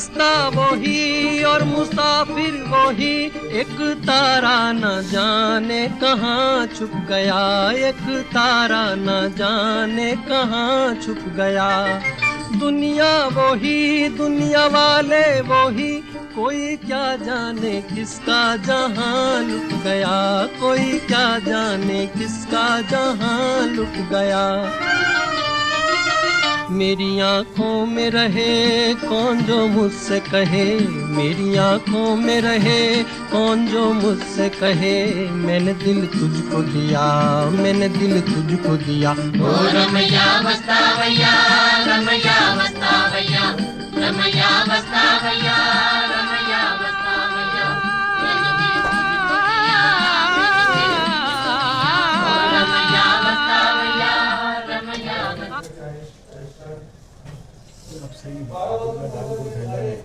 रास्ता वही और मुसाफिर वही, एक तारा न जाने कहाँ छुप गया, एक तारा न जाने कहाँ छुप गया। दुनिया वही, दुनिया वाले वही, कोई क्या जाने किसका जहां लुट गया, कोई क्या जाने किसका जहां लुट गया। मेरी आँखों में रहे कौन जो मुझसे कहे, मेरी आँखों में रहे कौन जो मुझसे कहे, मैंने दिल तुझको दिया, मैंने दिल तुझको दिया। ओ रमैया वस्तावैया, रमैया वस्तावैया, रमैया वस्तावैया, रमैया वस्तावैया, मैंने दिल तुझको दिया, ओ रमैया वस्तावैया, रमैया वस्तावैया। अब सही बात है।